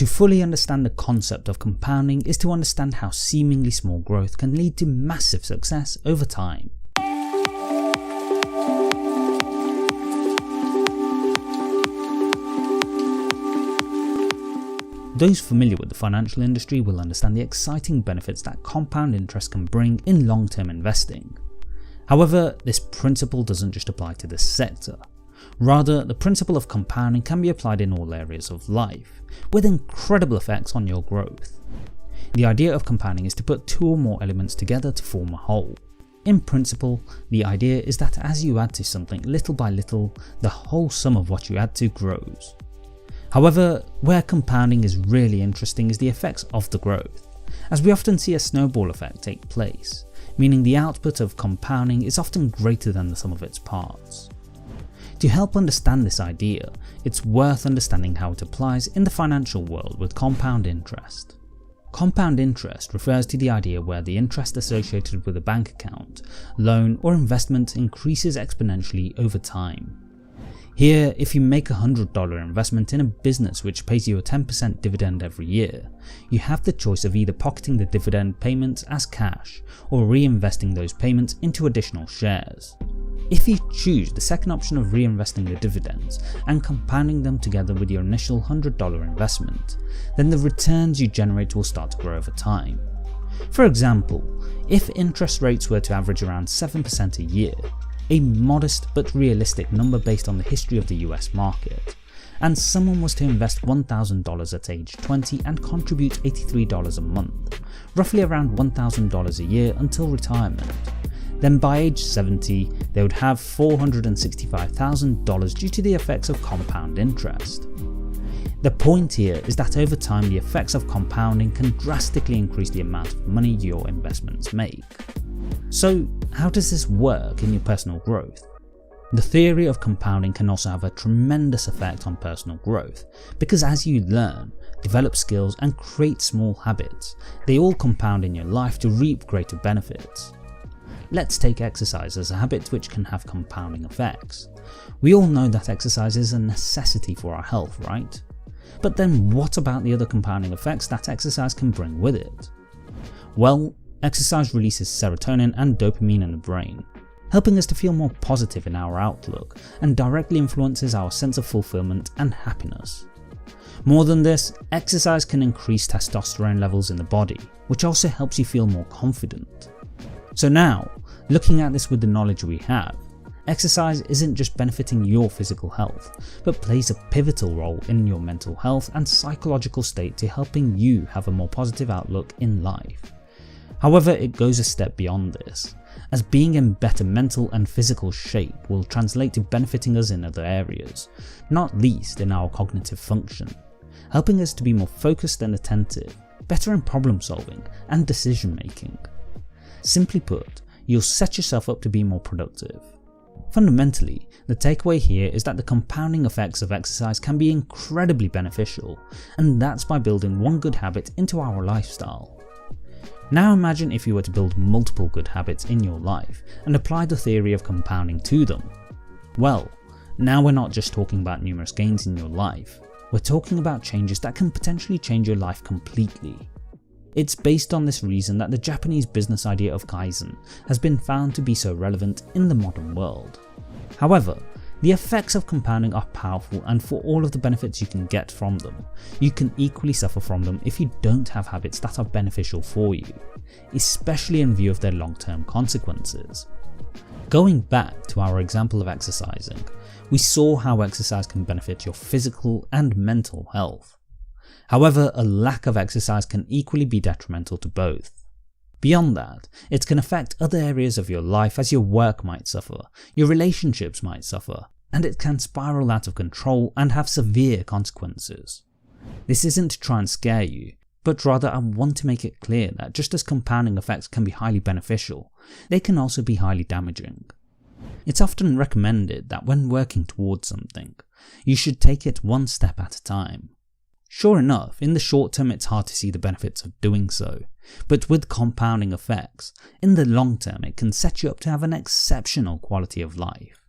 To fully understand the concept of compounding is to understand how seemingly small growth can lead to massive success over time. Those familiar with the financial industry will understand the exciting benefits that compound interest can bring in long-term investing. However, this principle doesn't just apply to this sector. Rather, the principle of compounding can be applied in all areas of life, with incredible effects on your growth. The idea of compounding is to put two or more elements together to form a whole. In principle, the idea is that as you add to something little by little, the whole sum of what you add to grows. However, where compounding is really interesting is the effects of the growth, as we often see a snowball effect take place, meaning the output of compounding is often greater than the sum of its parts. To help understand this idea, it's worth understanding how it applies in the financial world with compound interest. Compound interest refers to the idea where the interest associated with a bank account, loan or investment increases exponentially over time. Here, if you make a $100 investment in a business which pays you a 10% dividend every year, you have the choice of either pocketing the dividend payments as cash or reinvesting those payments into additional shares. If you choose the second option of reinvesting the dividends and compounding them together with your initial $100 investment, then the returns you generate will start to grow over time. For example, if interest rates were to average around 7% a year, a modest but realistic number based on the history of the US market, and someone was to invest $1,000 at age 20 and contribute $83 a month, roughly around $1,000 a year until retirement, then by age 70 they would have $465,000 due to the effects of compound interest. The point here is that over time the effects of compounding can drastically increase the amount of money your investments make. So how does this work in your personal growth? The theory of compounding can also have a tremendous effect on personal growth, because as you learn, develop skills and create small habits, they all compound in your life to reap greater benefits. Let's take exercise as a habit which can have compounding effects. We all know that exercise is a necessity for our health, right? But then what about the other compounding effects that exercise can bring with it? Well, exercise releases serotonin and dopamine in the brain, helping us to feel more positive in our outlook and directly influences our sense of fulfillment and happiness. More than this, exercise can increase testosterone levels in the body, which also helps you feel more confident. So now, looking at this with the knowledge we have, exercise isn't just benefiting your physical health, but plays a pivotal role in your mental health and psychological state to helping you have a more positive outlook in life. However, it goes a step beyond this, as being in better mental and physical shape will translate to benefiting us in other areas, not least in our cognitive function, helping us to be more focused and attentive, better in problem solving and decision making. Simply put, you'll set yourself up to be more productive. Fundamentally, the takeaway here is that the compounding effects of exercise can be incredibly beneficial, and that's by building one good habit into our lifestyle. Now imagine if you were to build multiple good habits in your life and apply the theory of compounding to them. Well, now we're not just talking about numerous gains in your life, we're talking about changes that can potentially change your life completely. It's based on this reason that the Japanese business idea of Kaizen has been found to be so relevant in the modern world. However, the effects of compounding are powerful, and for all of the benefits you can get from them, you can equally suffer from them if you don't have habits that are beneficial for you, especially in view of their long-term consequences. Going back to our example of exercising, we saw how exercise can benefit your physical and mental health. However, a lack of exercise can equally be detrimental to both. Beyond that, it can affect other areas of your life, as your work might suffer, your relationships might suffer, and it can spiral out of control and have severe consequences. This isn't to try and scare you, but rather I want to make it clear that just as compounding effects can be highly beneficial, they can also be highly damaging. It's often recommended that when working towards something, you should take it one step at a time. Sure enough, in the short term it's hard to see the benefits of doing so, but with compounding effects, in the long term it can set you up to have an exceptional quality of life.